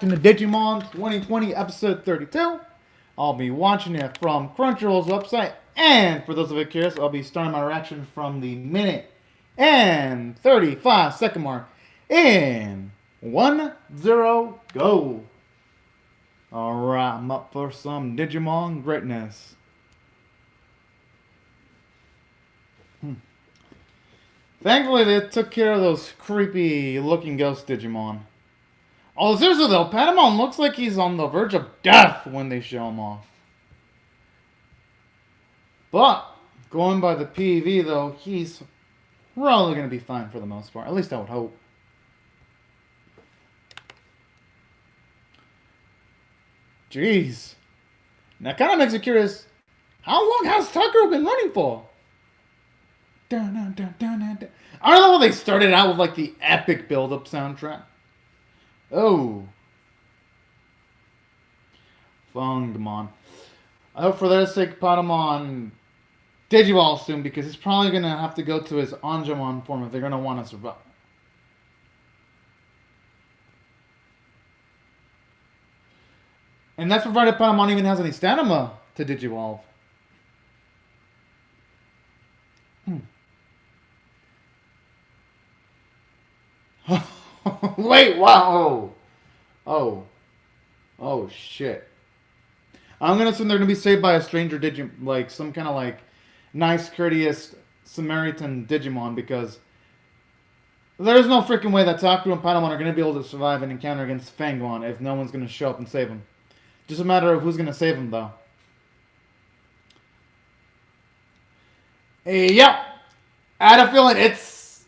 reacting to Digimon 2020 episode 32. I'll be watching it from Crunchyroll's website, and for those of you curious, I'll be starting my reaction from the minute and 35-second mark in 1-0 go. Alright, I'm up for some Digimon greatness. Thankfully, they took care of those creepy looking ghost Digimon. Oh, seriously though, Patamon looks like he's on the verge of death when they show him off. But, going by the PV though, he's probably going to be fine for the most part. At least I would hope. Jeez. That kind of makes me curious, how long has Tucker been running for? I don't know if they started out with like the epic build-up soundtrack. Oh. Fungmon. I hope for their sake Patamon Digivolve soon, because he's probably going to have to go to his Anjumon form if they're going to want to survive. And that's provided Patamon even has any stamina to Digivolve. Wait, wow. Oh, shit. I'm going to assume they're going to be saved by a stranger Digimon, like some kind of like nice, courteous Samaritan Digimon, because there's no freaking way that Taku and Patamon are going to be able to survive an encounter against Fangmon if no one's going to show up and save him. Just a matter of who's going to save him, though. Yep. I had a feeling it's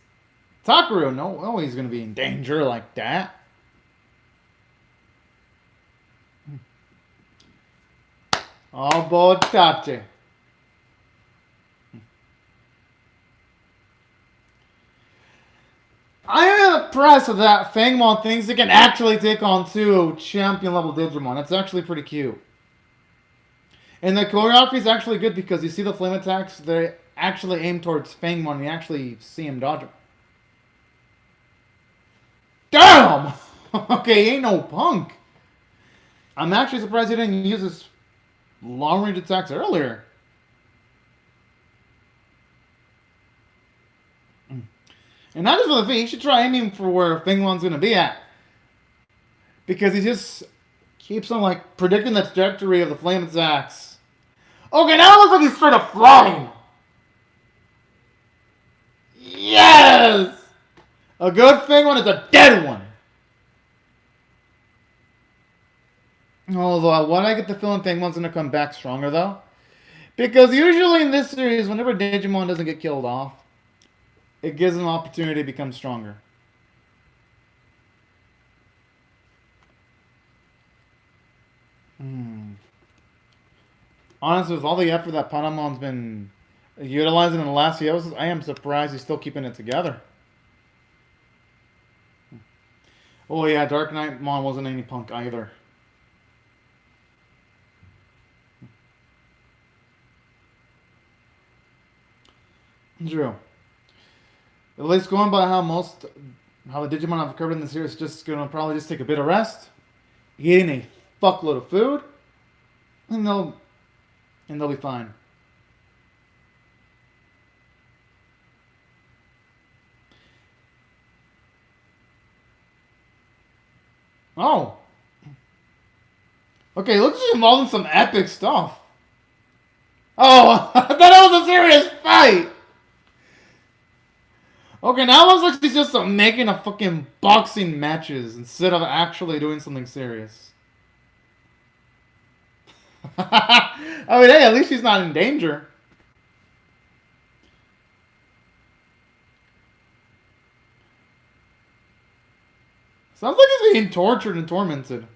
Takeru. No, he's going to be in danger like that. Oh, boy, Tachi. I am impressed with that Fangmon thinks it can actually take on two champion level Digimon. That's actually pretty cute. And the choreography is actually good because you see the flame attacks, they actually aim towards Fangmon and you actually see him dodge them. Damn! Okay, he ain't no punk. I'm actually surprised he didn't use his long range attacks earlier. And not just for the feet, he should try aiming for where Fangmon's going to be at. Because he just keeps on like predicting the trajectory of the flame attacks. Okay, now it looks like he's straight up flying. Yes! A good Fangmon is a dead one. Although, why do I get the feeling Fangmon's going to come back stronger though? Because usually in this series, whenever Digimon doesn't get killed off, it gives them an opportunity to become stronger. Honestly, with all the effort that Panamon's been utilizing in the last few episodes, I am surprised he's still keeping it together. Oh yeah, Dark Knight Mon wasn't any punk either. True. At least going by how the Digimon have covered in the series, just gonna probably just take a bit of rest, eating a fuckload of food, and they'll be fine. Oh. Okay, looks like he's involved in some epic stuff. Oh, I thought that was a serious fight. Okay, now it looks like he's just making a fucking boxing matches instead of actually doing something serious. I mean, hey, at least he's not in danger. Sounds like he's being tortured and tormented.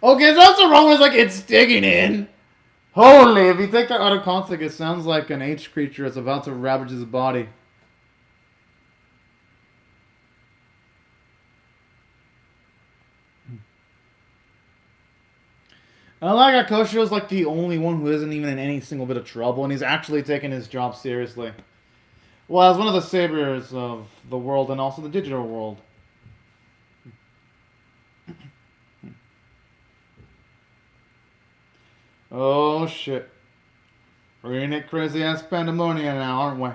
Okay, that's the wrong one. It's like it's digging in. Holy, if you take that out of context, it sounds like an H creature is about to ravage his body. I like how Kosho's like the only one who isn't even in any single bit of trouble, and he's actually taking his job seriously. Well, as one of the saviors of the world and also the digital world. Oh shit. We're in it crazy ass pandemonium now, aren't we?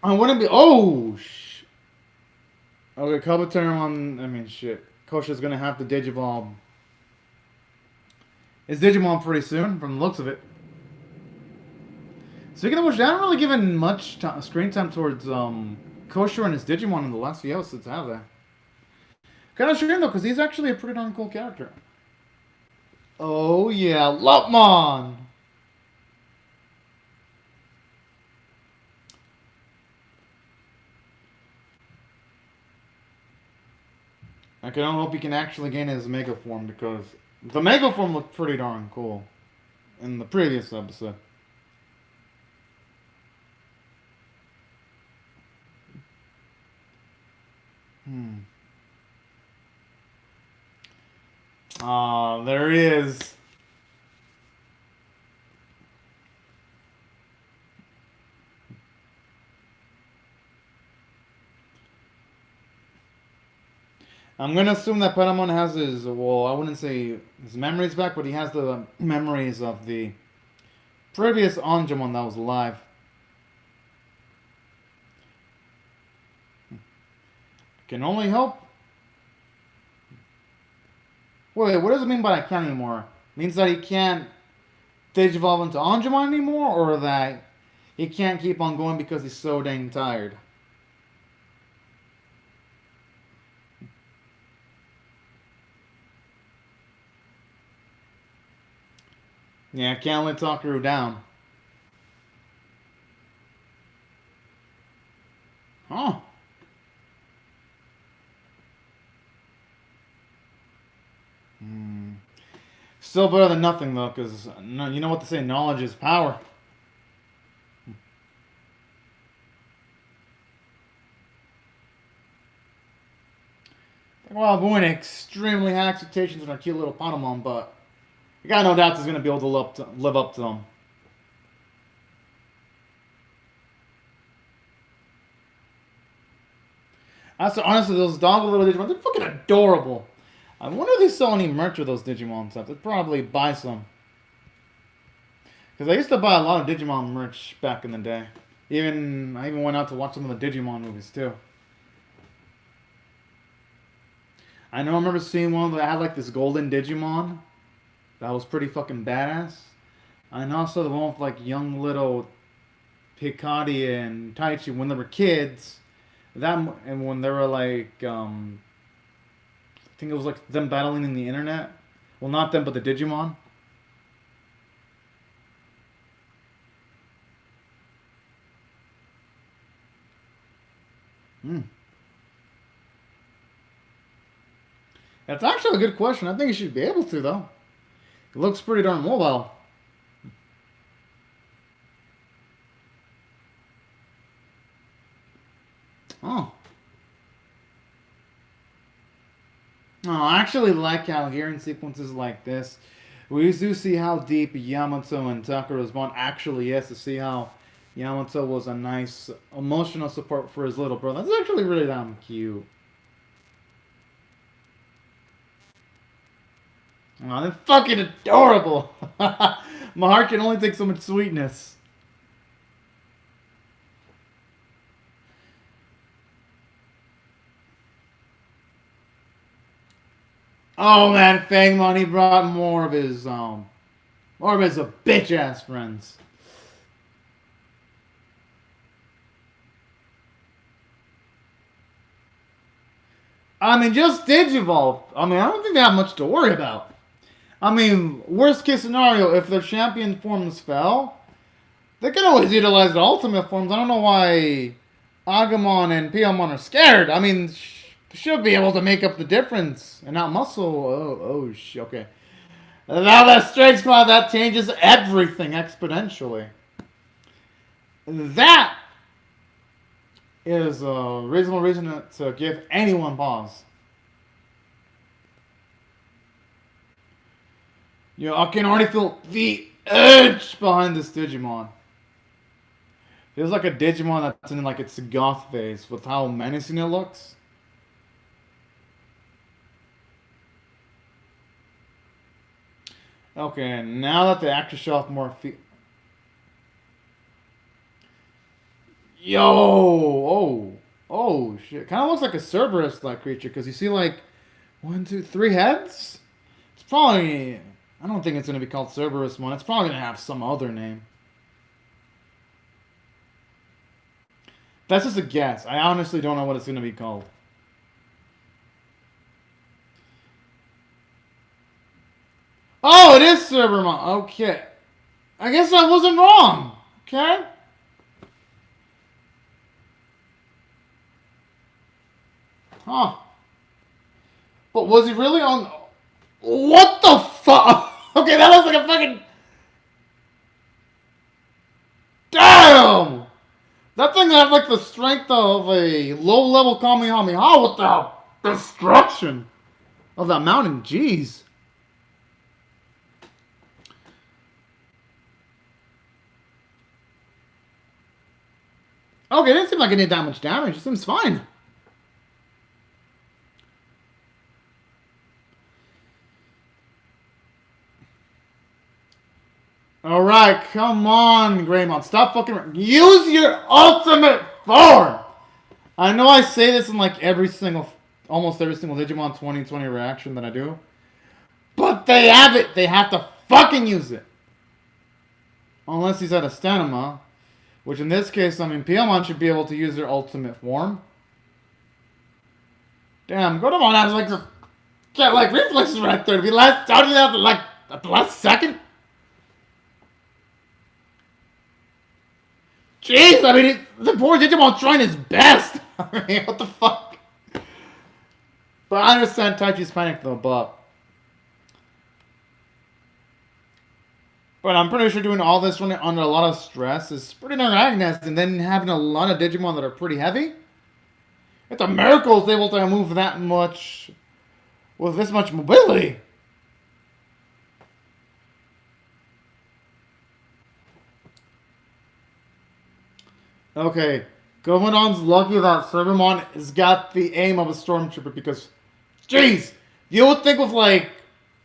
I wouldn't be. Oh shit. Okay, Kabuterimon. I mean, shit. Kosha's gonna have to Digivolve. It's Digimon pretty soon, from the looks of it. Speaking of which, they haven't really given much screen time towards Kosha and his Digimon in the last few episodes, have they? Kind of shame though, because he's actually a pretty darn cool character. Oh yeah, Lupmon! I can only hope he can actually gain his Mega Form, because the Mega Form looked pretty darn cool in the previous episode. Ah, there he is. I'm gonna assume that Patamon has his, well, I wouldn't say his memories back, but he has the memories of the previous Angemon that was alive. Can only hope. Wait, what does it mean by I can't anymore? Means that he can't Digivolve into Angemon anymore, or that he can't keep on going because he's so dang tired? Yeah, can't let Takaru down. Huh. Still better than nothing, though, because you know what they say, knowledge is power. Well, avoiding extremely high expectations in our cute little Patamon, but I got no doubts he's going to be able to live up to them. Honestly, those dog little Digimon, they're fucking adorable. I wonder if they sell any merch of those Digimon stuff. They'd probably buy some. Because I used to buy a lot of Digimon merch back in the day. I even went out to watch some of the Digimon movies too. I know I remember seeing one that had like this golden Digimon. That was pretty fucking badass. And also the one with like young little Picati and Taichi when they were kids. And when they were like, I think it was like them battling in the internet. Well, not them, but the Digimon. That's actually a good question. I think you should be able to, though. It looks pretty darn mobile. Oh. Oh, I actually like how here in sequences like this, we do see how deep Yamato and Takaru's bond actually is, to see how Yamato was a nice emotional support for his little brother. That's actually really damn cute. Oh, they're fucking adorable. My heart can only take so much sweetness. Oh man, Fangmon, he brought more of his bitch ass friends. I mean, just Digivolve. I mean, I don't think they have much to worry about. I mean, worst case scenario, if their champion forms fell, they can always utilize the ultimate forms. I don't know why Agumon and Piyamon are scared. I mean, should be able to make up the difference and not muscle. Okay. Now that Strength Squad, that changes everything exponentially. That is a reasonable reason to give anyone pause. I can already feel the edge behind this Digimon. Feels like a Digimon that's in like its goth phase with how menacing it looks. Okay, now that the actors show off more feet. Yo! Oh shit. Kind of looks like a Cerberus-like creature because you see like 1, 2, 3 heads? It's probably. I don't think it's going to be called Cerberus one. It's probably going to have some other name. That's just a guess. I honestly don't know what it's going to be called. Oh, it is Cerberus. Okay. I guess I wasn't wrong. Okay. Huh. But was he really on... What the fuck? Okay, that looks like a fucking... Damn! That thing had like the strength of a low-level Kamehameha with the destruction of that mountain. Jeez. Okay, it didn't seem like it did that much damage. It seems fine. Alright, come on, Greymon. Stop fucking... Use your ultimate form! I know I say this in like almost every single Digimon 2020 reaction that I do. But they have it. They have to fucking use it. Unless he's at a Stanima. Which in this case, I mean, Piamon should be able to use their ultimate form. Damn, Godomon has like the... Get like reflexes right there to be last... How do you have to like... At the last second? Jeez, I mean, the poor Digimon's trying his best. I mean, what the fuck? But I understand Taichi's panic though, but I'm pretty sure doing all this running under a lot of stress is pretty nerve-wracking, and then having a lot of Digimon that are pretty heavy. It's a miracle it's able to move that much with this much mobility. Okay, Gomadon's lucky that Cerberus has got the aim of a stormtrooper because, jeez, you would think with like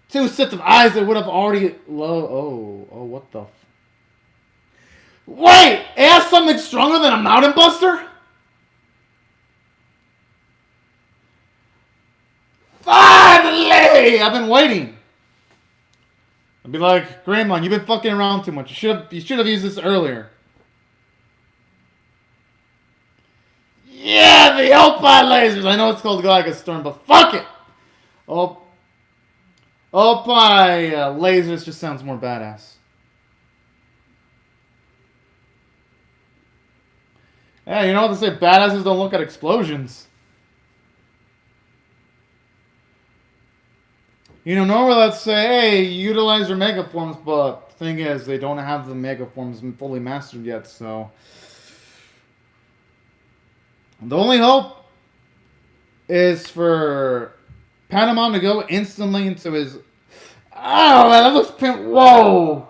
2 sets of eyes it would have already. Oh, what the? Wait, it has something stronger than a Mountain Buster? Finally, I've been waiting. I'd be like, Greymon, you've been fucking around too much. You should have used this earlier. Yeah, the Opie lasers. I know it's called Galaga Storm, but fuck it. Opie lasers just sounds more badass. Yeah, you know what they say? Badasses don't look at explosions. You know, normally let's say, hey, utilize your mega forms, but the thing is, they don't have the mega forms fully mastered yet, so. The only hope is for Patamon to go instantly into his... Oh, man, that looks whoa!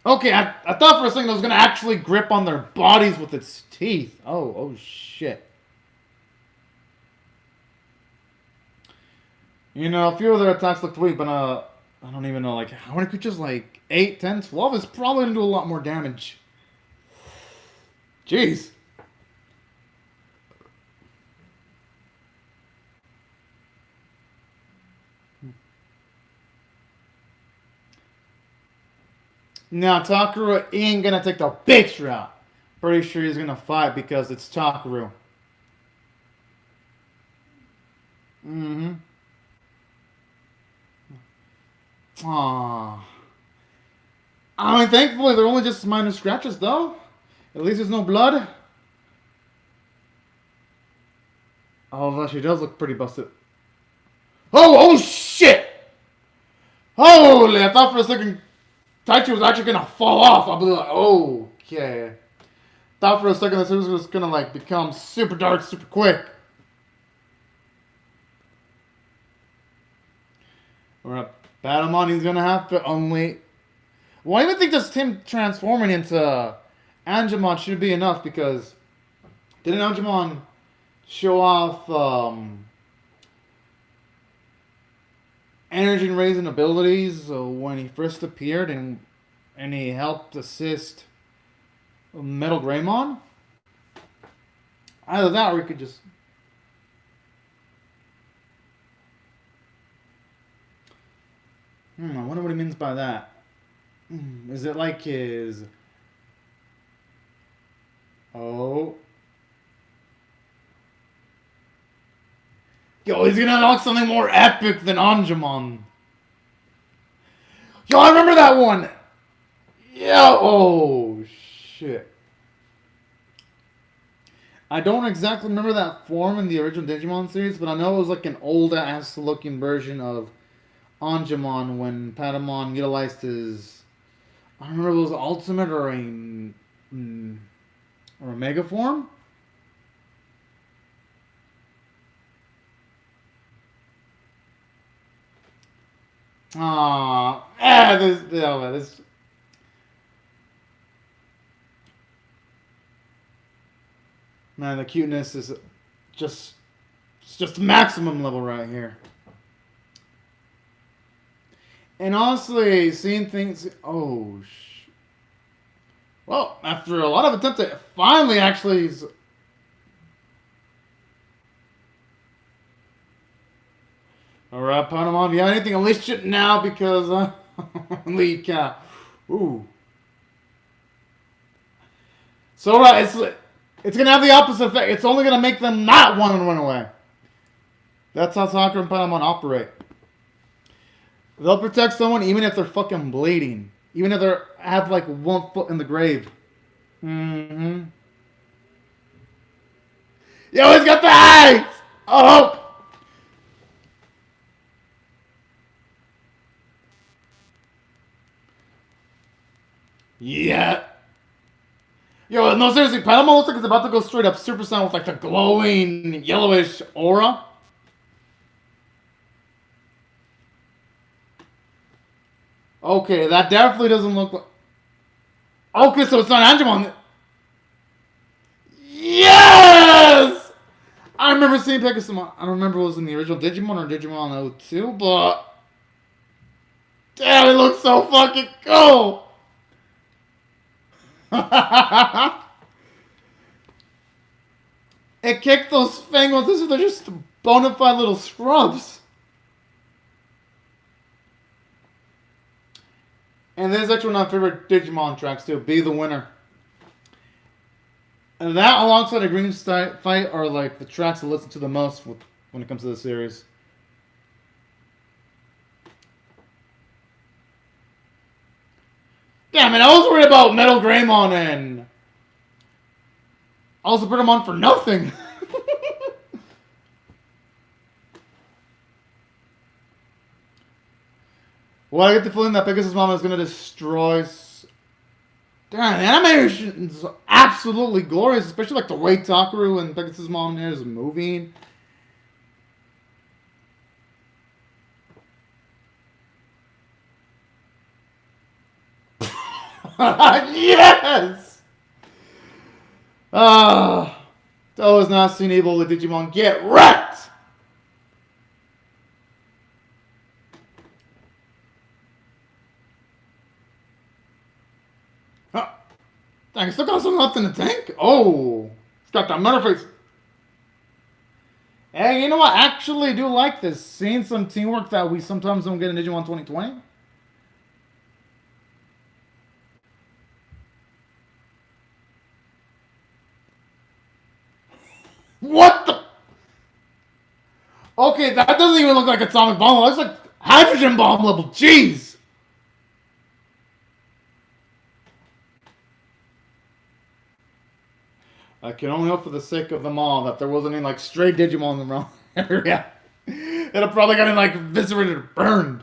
Okay, I thought for a second it was going to actually grip on their bodies with its teeth. Oh shit. You know, a few of their attacks looked weak, but I don't even know, like, how many creatures, like, 8, 10, 12 is probably going to do a lot more damage. Jeez. Now, Takaru ain't gonna take the bitch route. Pretty sure he's gonna fight because it's Takaru. Mm-hmm. Aww. I mean, thankfully, they're only just minor scratches, though. At least there's no blood. Although she does look pretty busted. Oh shit! Holy, I thought for a second Taichi was actually gonna fall off. I'll be like, okay. thought for a second the series was gonna like become super dark, super quick. We're up. Patamon, he's gonna have to only. Well, I even think just him transforming into Angemon should be enough because didn't Angemon show off energy and raising abilities when he first appeared and he helped assist Metal Greymon? Either that or he could just. I wonder what he means by that. Is it like his... Oh. Yo, he's gonna unlock something more epic than Angemon. Yo, I remember that one! Yo, oh, shit. I don't exactly remember that form in the original Digimon series, but I know it was like an old-ass looking version of Angemon when Patamon utilized his... I don't remember if it was ultimate or a mega form. This. Man, the cuteness is just maximum level right here. And honestly, seeing things... Oh, well, after a lot of attempts, it finally actually... Alright, Patamon, do you have anything? Unleash it now because... Holy cow. Ooh. So, right, it's going to have the opposite effect. It's only going to make them not want to run away. That's how Sakura and Patamon operate. They'll protect someone even if they're fucking bleeding. Even if they have like 1 foot in the grave. Mm-hmm. Yo, he's got the eyes! Oh! Yeah. Yo, no, seriously, Patamon looks like it's about to go straight up Super Saiyan with like the glowing yellowish aura. Okay, that definitely doesn't look like... Okay, so it's not Angemon. Yes! I remember seeing Pegasus. I don't remember if it was in the original Digimon or Digimon 02, but... Damn, it looks so fucking cool! It kicked those fangos as if they're just bona fide little scrubs. And this is actually one of my favorite Digimon tracks too. Be the Winner. And that alongside a Green Fight are like the tracks I listen to the most when it comes to the series. Damn it, I was worried about Metal Greymon and also put him on for nothing. Well, I get the feeling that Pegasus Mama is going to destroy... Damn, the animation is absolutely glorious, especially like the way Takaru and Pegasus Mom is moving. Yes! That was not seen evil with Digimon. Get wrecked! Dang, still got something left in the tank? Oh, it's got that metal face. Hey, you know what? I actually do like this. Seeing some teamwork that we sometimes don't get in Digimon 2020. What the? Okay, that doesn't even look like atomic bomb. It looks like hydrogen bomb level. Jeez. I can only hope for the sake of them all that there wasn't any like stray Digimon in the wrong area. It'll probably got like eviscerated or burned.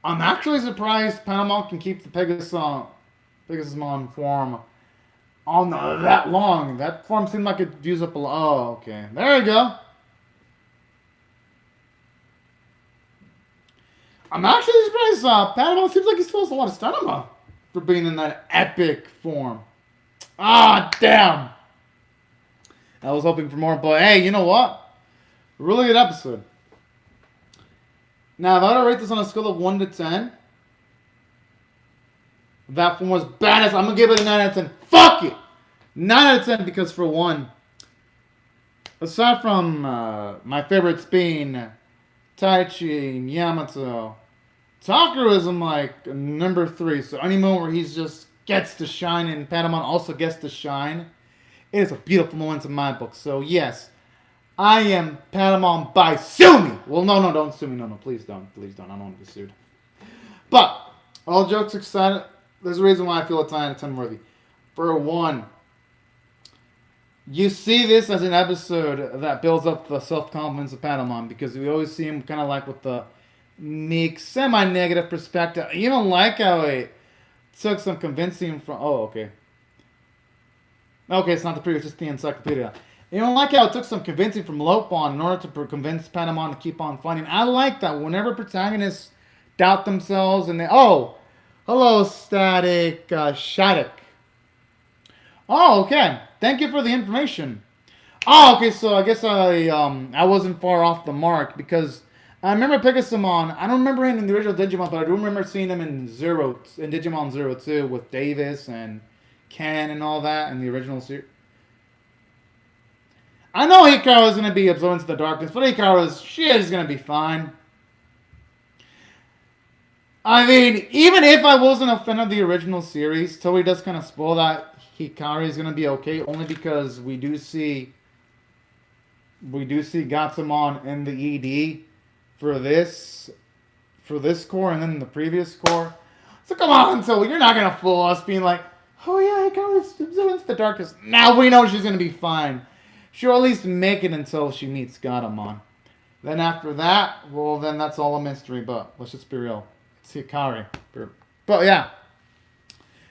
I'm actually surprised Panama can keep the Pegasusmon form on that long. That form seemed like it used up a lot. Oh, okay. There you go. I'm actually surprised Panama seems like he still has a lot of stamina for being in that epic form. Ah, damn. I was hoping for more, but hey, you know what? Really good episode. Now, if I were to rate this on a scale of 1 to 10, that one was badass. I'm going to give it a 9 out of 10. Fuck it! 9 out of 10 because, for one, aside from my favorites being Taichi and Yamato, Takaru is in like number 3. So any moment where he's just gets to shine and Patamon also gets to shine, it is a beautiful moment in my book. So yes, I am Patamon by sue me. Well, no, don't sue me. No, please don't. I don't want to be sued. But all jokes aside, there's a reason why I feel it's 9 out of 10 worthy. For one, you see this as an episode that builds up the self-confidence of Patamon because we always see him kind of like with the meek, semi-negative perspective. You don't like how it took some convincing from... Oh, okay. Okay, it's not the previous, it's just the encyclopedia. You don't like how it took some convincing from Lopon in order to convince Patamon to keep on fighting. I like that. Whenever protagonists doubt themselves and they... Oh! Hello, Static Shattuck. Oh, okay. Thank you for the information. Oh, okay, so I guess I wasn't far off the mark because I remember Pegasusmon. I don't remember him in the original Digimon, but I do remember seeing him in Digimon 02 with Davis and Ken and all that in the original series. I know Hikaru is going to be absorbed into the darkness, but Hikaru's shit is going to be fine. I mean, even if I wasn't a fan of the original series, Toei does kind of spoil that Hikari is going to be okay, only because we do see Gatsumon in the ED for this core and then the previous core. So come on, Toei, you're not going to fool us being like, oh yeah, Hikari's absorbed into the darkness. Now we know she's going to be fine. She'll at least make it until she meets Gatomon. Then after that, well, then that's all a mystery, but let's just be real. It's Hikari. But yeah.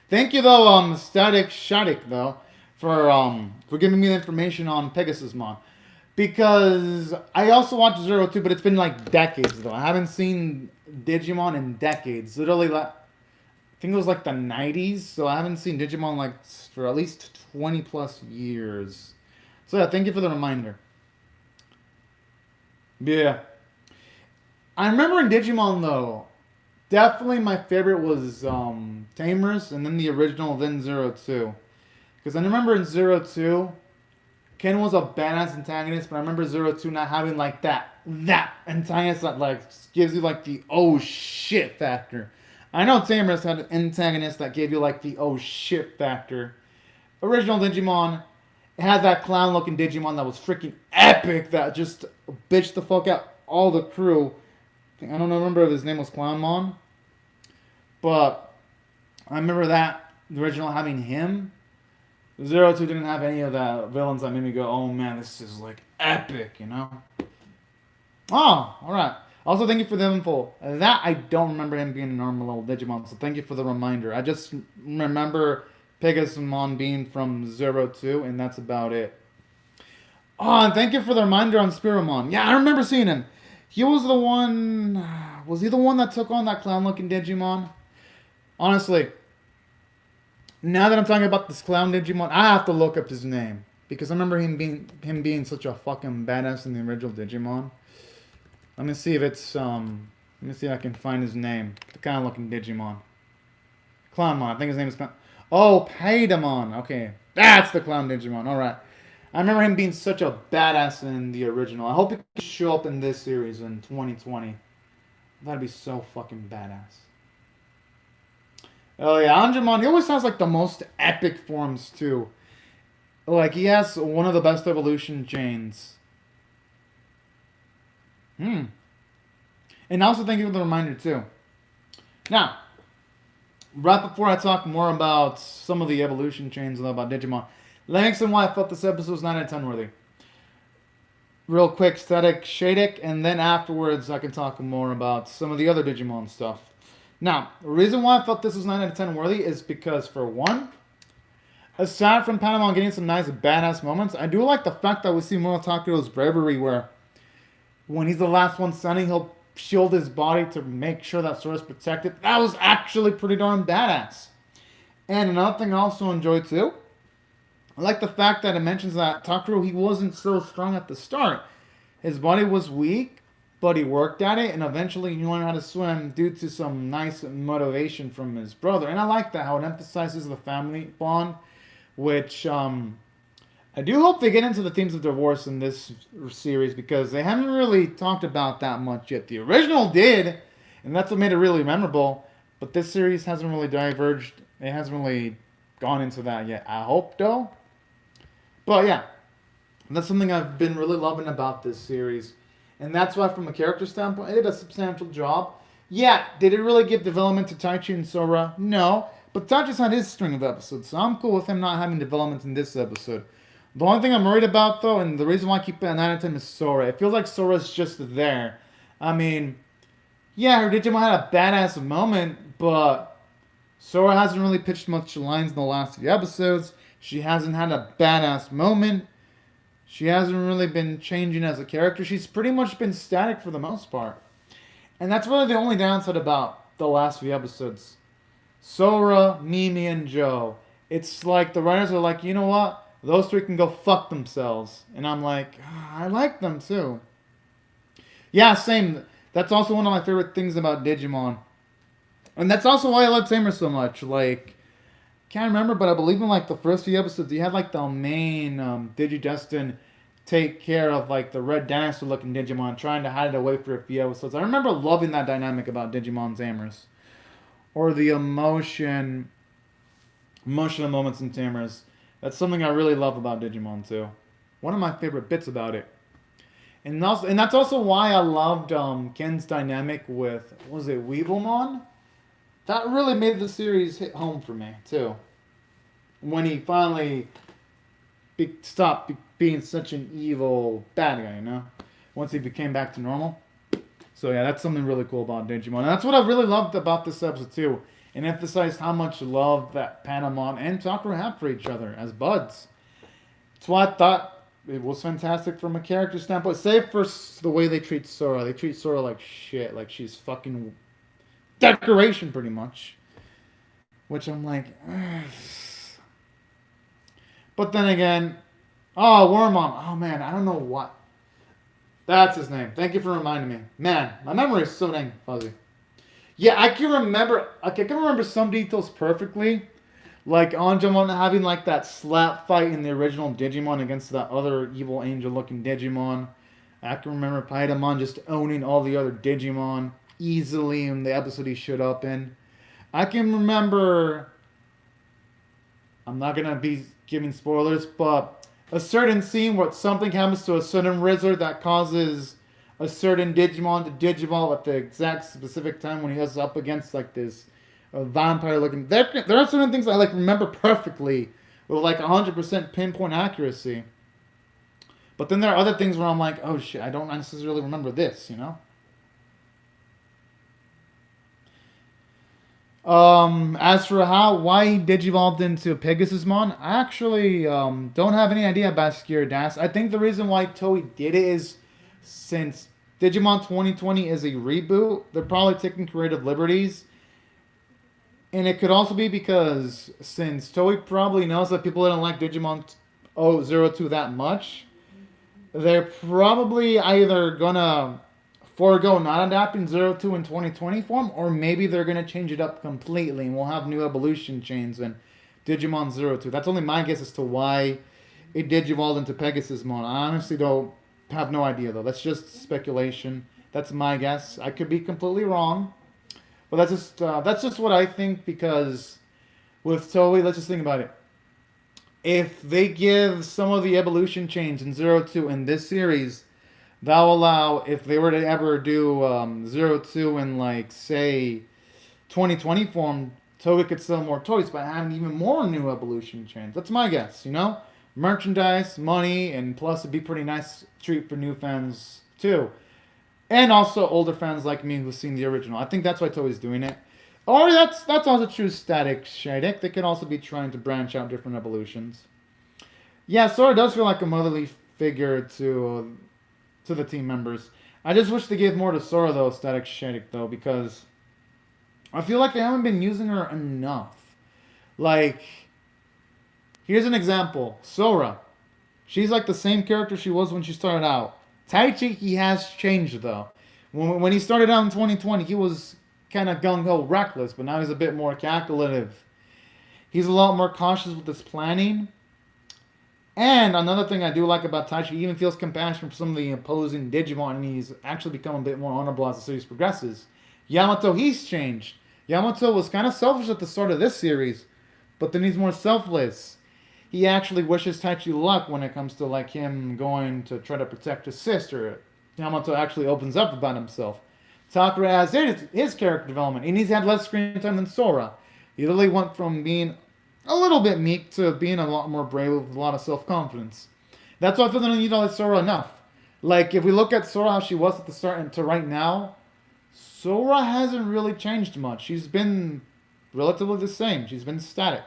Thank you though, Static Shattuck though, for giving me the information on Pegasusmon. Because I also watched 02, but it's been like decades though. I haven't seen Digimon in decades. Literally, I think it was like the 90s, so I haven't seen Digimon like for at least 20 plus years. So yeah, thank you for the reminder. Yeah. I remember in Digimon though, definitely my favorite was Tamers, and then the original, then 02. Because I remember in 02, Ken was a badass antagonist, but I remember 02 not having like that antagonist that like gives you like the oh shit factor. I know Tamers had an antagonist that gave you like the oh shit factor. Original Digimon, it had that clown looking Digimon that was freaking epic that just bitched the fuck out all the crew. I don't remember if his name was Clownmon. But I remember that, the original having him. 02 didn't have any of the villains that made me go, oh man, this is like epic, you know? Oh, alright. Also, thank you for the info. That, I don't remember him being a normal level Digimon, so thank you for the reminder. I just remember Pegasusmon being from 02, and that's about it. Oh, and thank you for the reminder on Spiramon. Yeah, I remember seeing him. He was the one... Was he the one that took on that clown-looking Digimon? Honestly, now that I'm talking about this clown Digimon, I have to look up his name. Because I remember him being such a fucking badass in the original Digimon. Let me see if it's, let me see if I can find his name. The clown-looking Digimon. Clownmon, I think his name is Clown... Oh, Paidamon. Okay, that's the clown Digimon, alright. I remember him being such a badass in the original. I hope he can show up in this series in 2020. That'd be so fucking badass. Oh yeah, Angemon, he always has like the most epic forms too. Like he has one of the best evolution chains. And also thank you for the reminder too. Now, right before I talk more about some of the evolution chains and about Digimon, let me explain why I felt this episode was 9 out of 10 worthy. Real quick, Static Shattuck, and then afterwards I can talk more about some of the other Digimon stuff. Now, the reason why I felt this was 9 out of 10 worthy is because, for one, aside from Patamon getting some nice badass moments, I do like the fact that we see Monotakuro's bravery where when he's the last one standing, he'll shield his body to make sure that Sora's protected. That was actually pretty darn badass. And another thing I also enjoyed too, I like the fact that it mentions that Takuro, he wasn't so strong at the start. His body was weak, but he worked at it, and eventually he learned how to swim due to some nice motivation from his brother. And I like that, how it emphasizes the family bond, which I do hope they get into the themes of divorce in this series because they haven't really talked about that much yet. The original did, and that's what made it really memorable, but this series hasn't really diverged. It hasn't really gone into that yet. I hope, though. But yeah, that's something I've been really loving about this series. And that's why, from a character standpoint, it did a substantial job. Yeah, did it really give development to Taichi and Sora? No. But Taichi's had his string of episodes, so I'm cool with him not having development in this episode. The only thing I'm worried about, though, and the reason why I keep it at 9 out of 10 is Sora. It feels like Sora's just there. I mean, yeah, her Digimon had a badass moment, but Sora hasn't really pitched much lines in the last few episodes. She hasn't had a badass moment. She hasn't really been changing as a character. She's pretty much been static for the most part. And that's really the only downside about the last few episodes. Sora, Mimi, and Joe. It's like the writers are like, you know what? Those three can go fuck themselves. And I'm like, I like them too. Yeah, same. That's also one of my favorite things about Digimon. And that's also why I love Tamer so much. Like, can't remember, but I believe in like the first few episodes, you had like the main Digidestin take care of like the red dinosaur looking Digimon, trying to hide it away for a few episodes. I remember loving that dynamic about Digimon's Tamers. Or the emotional moments in Tamers. That's something I really love about Digimon too. One of my favorite bits about it. And that's also why I loved Ken's dynamic with, was it Weevilmon? That really made the series hit home for me too. When he finally stopped being such an evil bad guy, you know? Once he became back to normal. So yeah, that's something really cool about Digimon. And that's what I really loved about this episode too. And emphasized how much love that Patamon and Takuro have for each other as buds. That's why I thought it was fantastic from a character standpoint. Save for the way they treat Sora. They treat Sora like shit. Like she's fucking decoration pretty much. Which I'm like... Ugh. But then again... Oh, Wormmon. Oh man, I don't know what. That's his name. Thank you for reminding me. Man, my memory is so dang fuzzy. Yeah, I can remember some details perfectly. Like Angemon having like that slap fight in the original Digimon against that other evil angel looking Digimon. I can remember Patamon just owning all the other Digimon easily in the episode he showed up in. I can remember, I'm not going to be giving spoilers, but a certain scene where something happens to a certain wizard that causes a certain Digimon to Digivolve at the exact specific time when he was up against like this vampire looking. There are certain things I like remember perfectly with like 100% pinpoint accuracy. But then there are other things where I'm like, oh shit, I don't necessarily remember this, you know? As for why he digivolved into Pegasusmon, I actually don't have any idea about Skiradas. I think the reason why Toei did it is since Digimon 2020 is a reboot, they're probably taking creative liberties. And it could also be because since Toei probably knows that people didn't like Digimon 02 that much, they're probably either gonna forego not adapting 02 in 2020 form, or maybe they're gonna change it up completely and we'll have new evolution chains in Digimon 02. That's only my guess as to why it digivolved into Pegasusmon. I honestly don't have no idea though. That's just speculation. That's my guess. I could be completely wrong. But that's just what I think, because with Toei, let's just think about it. If they give some of the evolution chains in 02 in this series, that will allow, if they were to ever do 02 in like say 2020 form, Toei could sell more toys by having even more new evolution chains. That's my guess, you know? Merchandise, money, and plus it'd be pretty nice treat for new fans too. And also older fans like me who've seen the original. I think that's why Toei's doing it. Or that's also true static Shadek. They could also be trying to branch out different evolutions. Yeah, Sora does feel like a motherly figure to the team members. I just wish they gave more to Sora though, static Shadek though, because I feel like they haven't been using her enough. Like, here's an example: Sora. She's like the same character she was when she started out. Taichi, he has changed though. When he started out in 2020, he was kind of gung ho, reckless, but now he's a bit more calculative. He's a lot more cautious with his planning. And another thing I do like about Taichi, he even feels compassion for some of the opposing Digimon, and he's actually become a bit more honorable as the series progresses. Yamato, he's changed. Yamato was kind of selfish at the start of this series, but then he's more selfless. He actually wishes Taichi luck when it comes to like him going to try to protect his sister. Yamato actually opens up about himself. Takara has his character development, and he's had less screen time than Sora. He literally went from being a little bit meek to being a lot more brave with a lot of self-confidence. That's why I feel they don't need to like Sora enough. Like, if we look at Sora how she was at the start and to right now, Sora hasn't really changed much. She's been relatively the same. She's been static.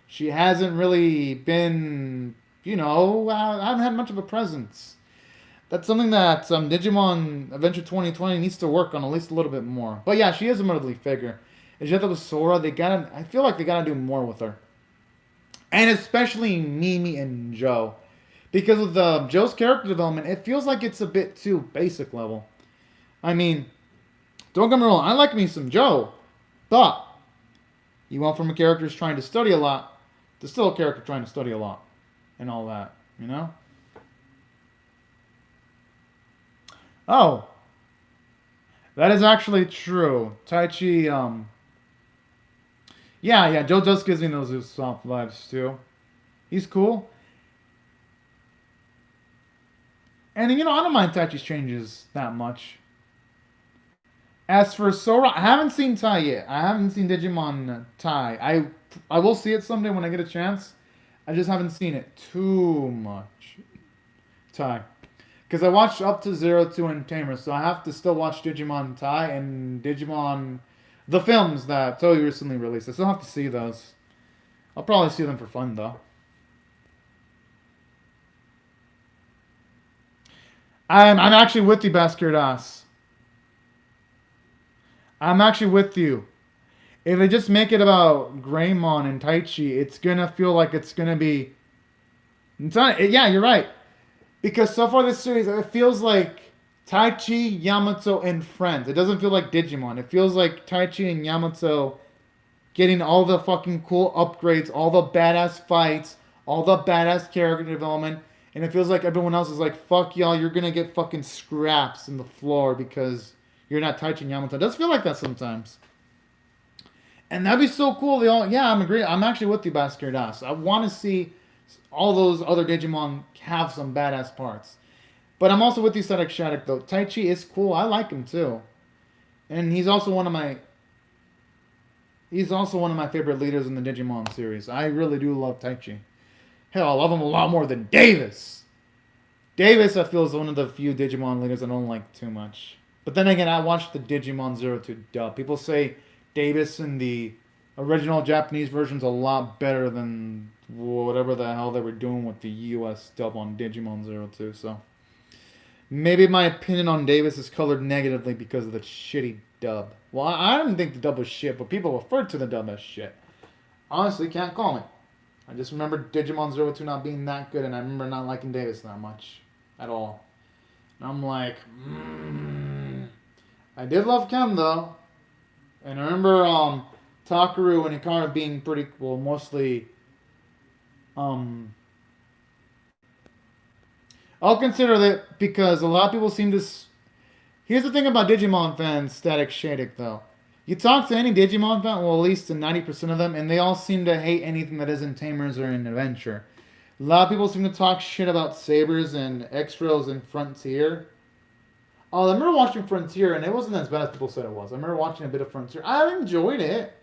She hasn't really been, I haven't had much of a presence. That's something that Digimon Adventure 2020 needs to work on at least a little bit more. But yeah, she is a motherly figure. It's just that with Sora, I feel like they gotta do more with her. And especially Mimi and Joe. Because with Joe's character development, it feels like it's a bit too basic level. I mean, don't get me wrong, I like me some Joe. But, you went from a character who's trying to study a lot to still a character trying to study a lot. And all that, Oh, that is actually true. Taichi, yeah, Joe just gives me those soft vibes too. He's cool. And I don't mind Taichi's changes that much. As for Sora, I haven't seen Tai yet. I haven't seen Digimon Tai. I will see it someday when I get a chance. I just haven't seen it too much. Tai. Because I watched up to Zero, 2, and Tamer, so I have to still watch Digimon Tai and Digimon, the films that Toei recently released. I still have to see those. I'll probably see them for fun, though. I'm actually with you, Baskerdas. I'm actually with you. If they just make it about Greymon and Taichi, it's gonna feel like it's gonna be. It's not. Yeah, you're right. Because so far this series, it feels like Taichi, Yamato, and friends. It doesn't feel like Digimon. It feels like Taichi and Yamato getting all the fucking cool upgrades, all the badass fights, all the badass character development. And it feels like everyone else is like, fuck y'all, you're gonna get fucking scraps in the floor because you're not Taichi and Yamato. It does feel like that sometimes. And that'd be so cool. I'm agree. I'm actually with you, Bhaskar Das. I want to see all those other Digimon have some badass parts. But I'm also with you, Static Shattuck, though. Taichi is cool. I like him, too. And he's also one of my favorite leaders in the Digimon series. I really do love Taichi. Hell, I love him a lot more than Davis. Davis, I feel, is one of the few Digimon leaders I don't like too much. But then again, I watched the Digimon 02 dub. People say Davis in the original Japanese version's a lot better than whatever the hell they were doing with the US dub on Digimon 02. So maybe my opinion on Davis is colored negatively because of the shitty dub. Well, I didn't think the dub was shit, but people referred to the dub as shit. Honestly, can't call me. I just remember Digimon 02 not being that good, and I remember not liking Davis that much at all. And I'm like, I did love Ken though. And I remember Takaru and Hikaru being pretty well, mostly I'll consider that because a lot of people seem to here's the thing about Digimon fans, Static Shadek though. You talk to any Digimon fan, well at least to 90% of them, and they all seem to hate anything that isn't Tamers or an adventure. A lot of people seem to talk shit about Sabers and X-Rails and Frontier. Oh, I remember watching Frontier, and it wasn't as bad as people said it was. I remember watching a bit of Frontier. I enjoyed it.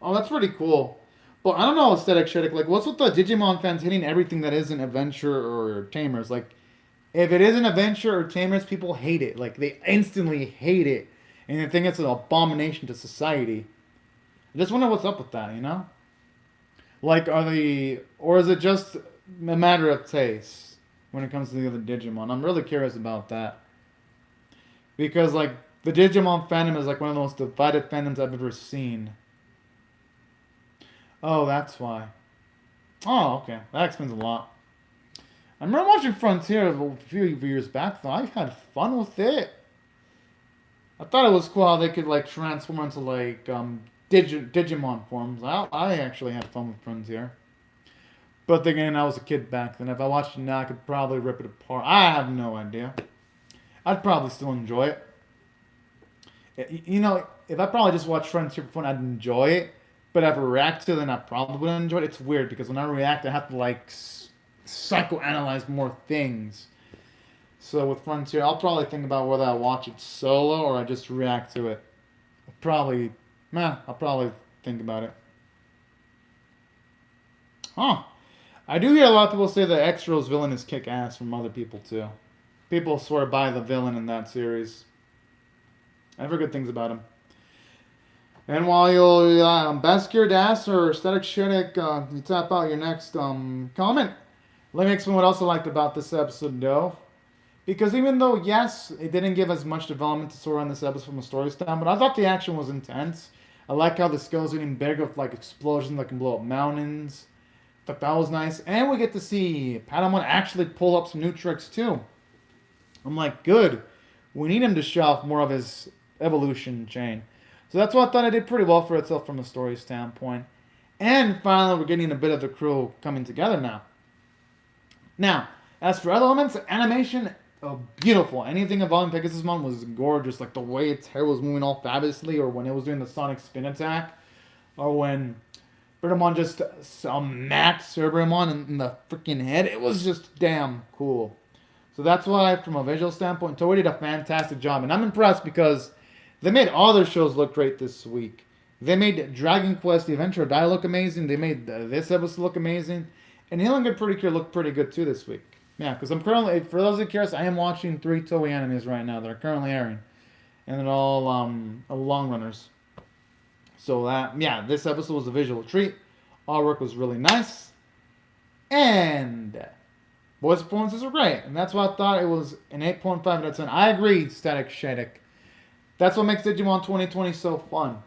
Oh, that's pretty cool. But I don't know, Aesthetic Shittick. Like, what's with the Digimon fans hitting everything that isn't Adventure or Tamers? Like, if it isn't Adventure or Tamers, people hate it. Like, they instantly hate it. and they think it's an abomination to society. I just wonder what's up with that, you know? Like, or is it just a matter of taste when it comes to the other Digimon? I'm really curious about that. Because, like, the Digimon fandom is, like, one of the most divided fandoms I've ever seen. Oh, that's why. Oh, okay. That explains a lot. I remember watching Frontier a few years back, though. I had fun with it. I thought it was cool how they could, like, transform into, like, Digimon forms. I actually had fun with Frontier. But then again, I was a kid back then. If I watched it now, I could probably rip it apart. I have no idea. I'd probably still enjoy it. You know, if I probably just watched Frontier for fun, I'd enjoy it. But if I react to it, then I probably wouldn't enjoy it. It's weird because when I react, I have to, like, psychoanalyze more things. So with Frontier, I'll probably think about whether I watch it solo or I just react to it. I'll probably think about it. Huh. I do hear a lot of people say that X-Rose villain is kick-ass from other people, too. People swear by the villain in that series. I've heard good things about him. And while you'll best cured ass or static shittic, you tap out your next comment, let me explain what else I liked about this episode, though. Because even though, yes, it didn't give as much development to Sora in this episode from a story standpoint, but I thought the action was intense. I like how the skills are getting bigger with, like, explosions that can blow up mountains. Thought that was nice. And we get to see Patamon actually pull up some new tricks, too. I'm like, good. We need him to show off more of his evolution chain. So that's what I thought I did pretty well for itself from a story standpoint. And finally, we're getting a bit of the crew coming together now. Now, as for other elements, animation, beautiful. Anything involving Pegasusmon was gorgeous. Like the way its hair was moving all fabulously, or when it was doing the sonic spin attack, or when Bertamon just smacked Cerebramon in the freaking head. It was just damn cool. So that's why, from a visual standpoint, Toei did a fantastic job. And I'm impressed because they made all their shows look great this week. They made Dragon Quest, The Adventure of Dai look amazing. They made this episode look amazing. And Healing Good Pretty Cure looked pretty good too this week. Yeah, because I'm currently, for those who are curious, I am watching 3 Toei animes right now that are currently airing. And they're all long runners. So that, yeah, this episode was a visual treat. All work was really nice. And boys' performances were great. And that's why I thought it was an 8.5 out of 10. I agree, Static Shadek. That's what makes Digimon 2020 so fun.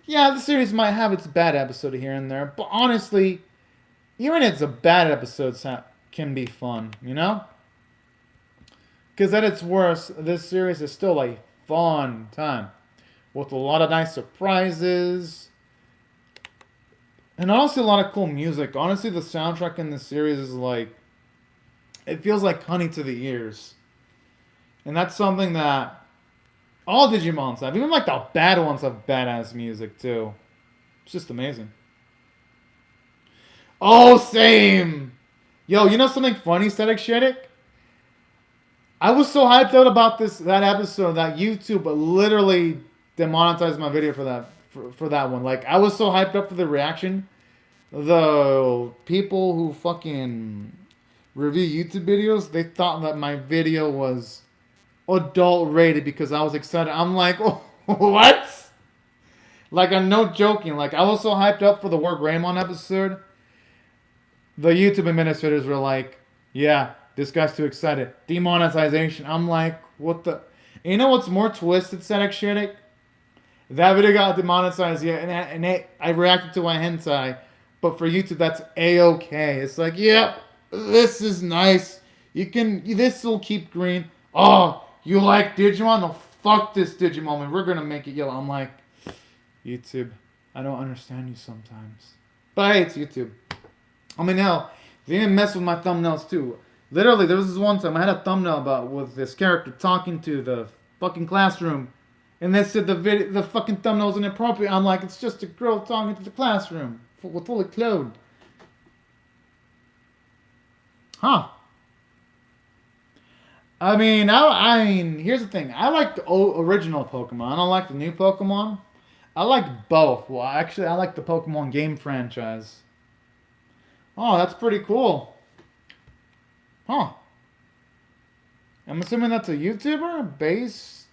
Yeah, the series might have its bad episode here and there, but honestly, even its bad episodes can be fun, you know? Because at its worst, this series is still a fun time. With a lot of nice surprises. And honestly, a lot of cool music. Honestly, the soundtrack in this series is like, it feels like honey to the ears. And that's something that all Digimons have. Even like the bad ones have badass music too. It's just amazing. Oh, same! Yo, you know something funny, Static Shadek? I was so hyped out about that episode that YouTube literally demonetized my video for that one. Like, I was so hyped up for the reaction. The people who fucking review YouTube videos, they thought that my video was adult rated because I was excited. I'm like, oh, what? Like, I'm no joking. Like, I was so hyped up for the War Greymon episode. The YouTube administrators were like, yeah, this guy's too excited. Demonetization. I'm like, what the? And you know what's more twisted, Static Shadek? That video got demonetized, yeah, and I reacted to my hentai. But for YouTube, that's A-okay. It's like, yeah, this is nice. This will keep green. Oh, you like Digimon? No, fuck this Digimon, and we're gonna make it yellow. I'm like, YouTube, I don't understand you sometimes. But hey, it's YouTube. I mean, hell, they even mess with my thumbnails too. Literally, there was this one time I had a thumbnail with this character talking to the fucking classroom, and they said the fucking thumbnail was inappropriate. I'm like, it's just a girl talking to the classroom, fully clothed. Huh. I mean, here's the thing. I like the original Pokemon. I don't like the new Pokemon. I like both. Well, actually, I like the Pokemon game franchise. Oh, that's pretty cool. Huh. I'm assuming that's a YouTuber based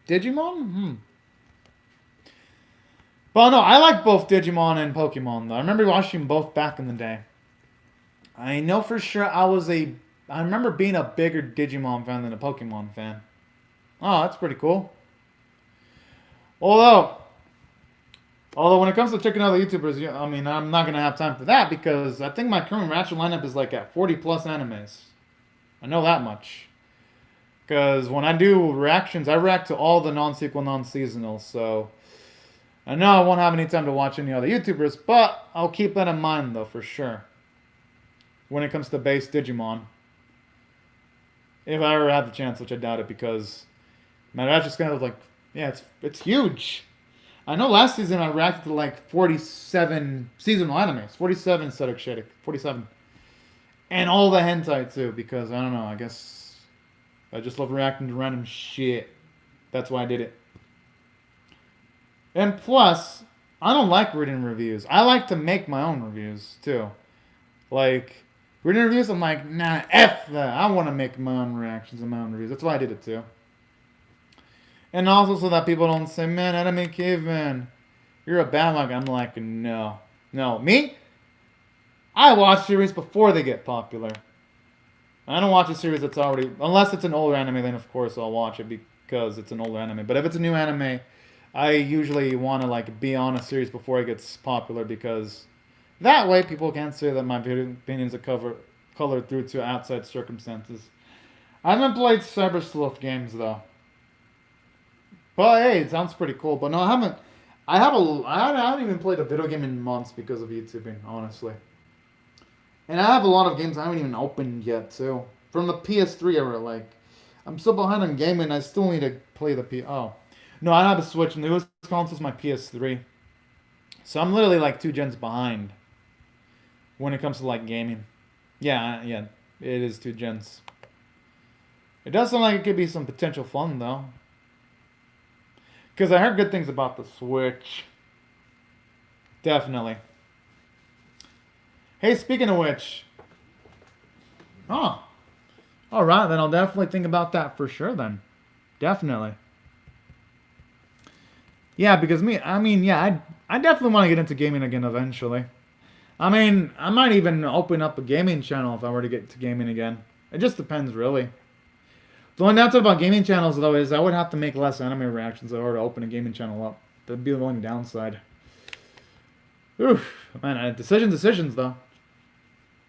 Digimon? But no, I like both Digimon and Pokemon though. I remember watching both back in the day. I know for sure I remember being a bigger Digimon fan than a Pokemon fan. Oh, that's pretty cool. Although when it comes to checking out the YouTubers, I mean, I'm not going to have time for that because I think my current reaction lineup is like at 40 plus animes. I know that much. Because when I do reactions, I react to all the non-sequel, non-seasonal, so I know I won't have any time to watch any other YouTubers, but I'll keep that in mind though, for sure. When it comes to base Digimon. If I ever have the chance, which I doubt it because my reaction's kind of like, yeah, it's huge. I know last season I reacted to like 47 seasonal animes. 47 Aesthetic Shading. 47. And all the hentai too, because I don't know, I guess I just love reacting to random shit. That's why I did it. And plus, I don't like reading reviews. I like to make my own reviews too. Like, reading reviews, I'm like, nah, F that. I want to make my own reactions and my own reviews. That's why I did it too. And also so that people don't say, man, Anime Caveman, you're a bad luck. I'm like, no. No. Me? I watch series before they get popular. I don't watch a series that's already... Unless it's an older anime, then of course I'll watch it because it's an older anime. But if it's a new anime, I usually want to like be on a series before it gets popular because that way people can't say that my opinions are colored through to outside circumstances. I haven't played Cyber Sleuth games though. But hey, it sounds pretty cool. But no, I haven't. I haven't even played a video game in months because of YouTubing, honestly. And I have a lot of games I haven't even opened yet too. From the PS3 era, like I'm so behind on gaming. I still need to play the Oh, no, I have a Switch, and the newest console is my PS3. So I'm literally like 2 gens behind when it comes to like gaming. Yeah, it is 2 gens. It does sound like it could be some potential fun though. Because I heard good things about the Switch. Definitely. Hey, speaking of which. Oh. Alright, then I'll definitely think about that for sure then. Definitely. Yeah, because I definitely want to get into gaming again eventually. I mean, I might even open up a gaming channel if I were to get to gaming again. It just depends, really. The only downside about gaming channels, though, is I would have to make less anime reactions if I were to open a gaming channel up. That'd be the only downside. Oof. Man, decisions, though.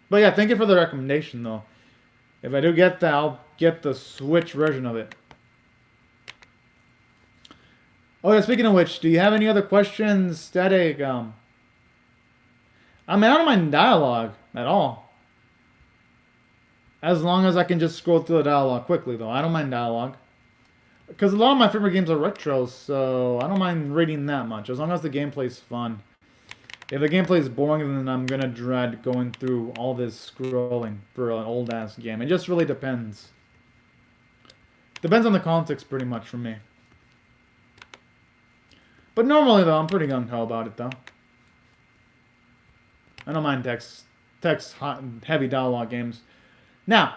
But yeah, thank you for the recommendation, though. If I do get that, I'll get the Switch version of it. Oh yeah, speaking of which, do you have any other questions, Static? I mean, I don't mind dialogue at all. As long as I can just scroll through the dialogue quickly, though. I don't mind dialogue. Because a lot of my favorite games are retro, so I don't mind reading that much. As long as the gameplay's fun. If the gameplay is boring, then I'm going to dread going through all this scrolling for an old-ass game. It just really depends. Depends on the context, pretty much, for me. But normally, though, I'm pretty gung-ho about it, though. I don't mind text-heavy dialogue games. Now,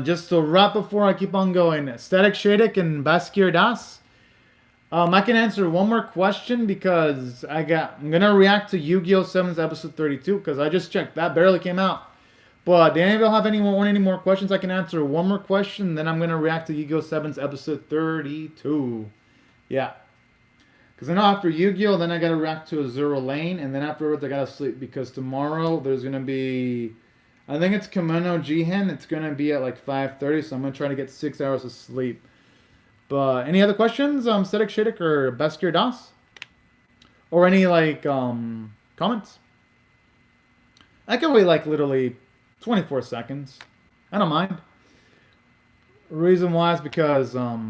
just to wrap before I keep on going, Static Shadek and Baskir Das. I can answer one more question because I'm gonna react to Yu-Gi-Oh! 7's episode 32 because I just checked that barely came out. But do any of y'all have any more questions? I can answer one more question, then I'm gonna react to Yu-Gi-Oh! 7's episode 32. Yeah. Because I know after Yu-Gi-Oh! Then I gotta react to Azura Lane, and then afterwards I gotta sleep because tomorrow there's gonna be... I think it's Kimono Jihen. It's going to be at like 5:30, so I'm going to try to get 6 hours of sleep. But any other questions, Static Shadek or Beskir Das? Or any, like, comments? I can wait, like, literally 24 seconds. I don't mind. Reason why is because, oh,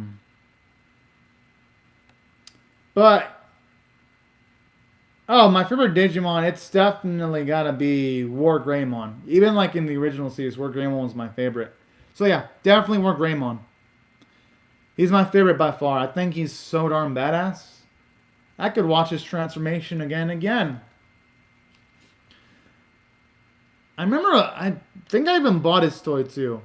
my favorite Digimon, it's definitely gotta be War Greymon. Even like in the original series, War Greymon was my favorite. So yeah, definitely War Greymon. He's my favorite by far. I think he's so darn badass. I could watch his transformation again and again. I remember, I think I even bought his toy too.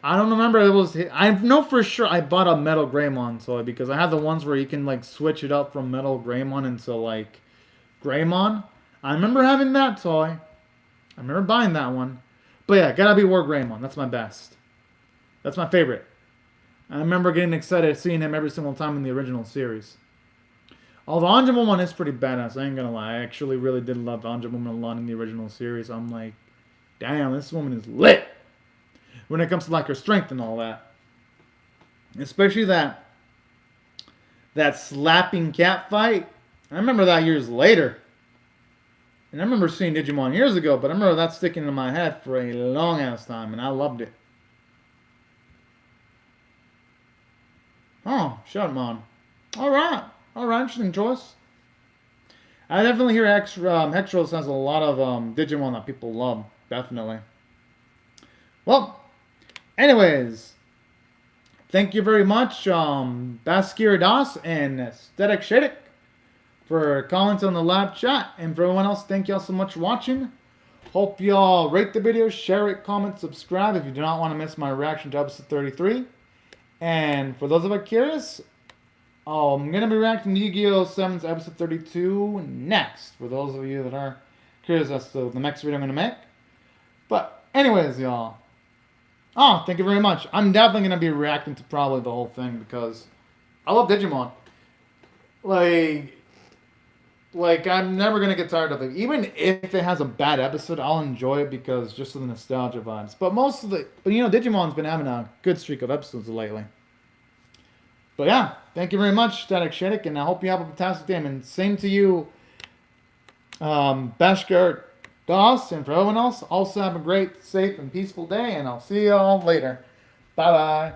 I don't remember it was. I know for sure I bought a Metal Greymon toy because I had the ones where you can like switch it up from Metal Greymon into like Greymon. I remember having that toy. I remember buying that one. But yeah, gotta be War Greymon. That's my best. That's my favorite. I remember getting excited seeing him every single time in the original series. Although Anja Woman is pretty badass, I ain't gonna lie. I actually really did love Anja Woman a lot in the original series. I'm like, damn, this woman is lit when it comes to like her strength and all that. Especially that slapping cat fight. I remember that years later. And I remember seeing Digimon years ago, but I remember that sticking in my head for a long ass time, and I loved it. Oh, Shutmon. Alright. Alright, interesting choice. I definitely hear Hexros has a lot of Digimon that people love. Definitely. Well, anyways. Thank you very much, Baskir Das and Aesthetic Shadek for comments on the live chat. And for everyone else, thank y'all so much for watching. Hope y'all rate the video, share it, comment, subscribe if you do not want to miss my reaction to episode 33. And for those of you curious, I'm going to be reacting to Yu-Gi-Oh! 7's episode 32 next. For those of you that are curious as to the next video I'm going to make. But anyways, y'all. Oh, thank you very much. I'm definitely going to be reacting to probably the whole thing because I love Digimon. Like I'm never going to get tired of it. Even if it has a bad episode, I'll enjoy it because just of the nostalgia vibes. But Digimon's been having a good streak of episodes lately. But yeah, thank you very much, Static Sheddick, and I hope you have a fantastic day. And same to you, Bashkar Das, and for everyone else, also have a great, safe, and peaceful day, and I'll see you all later. Bye-bye.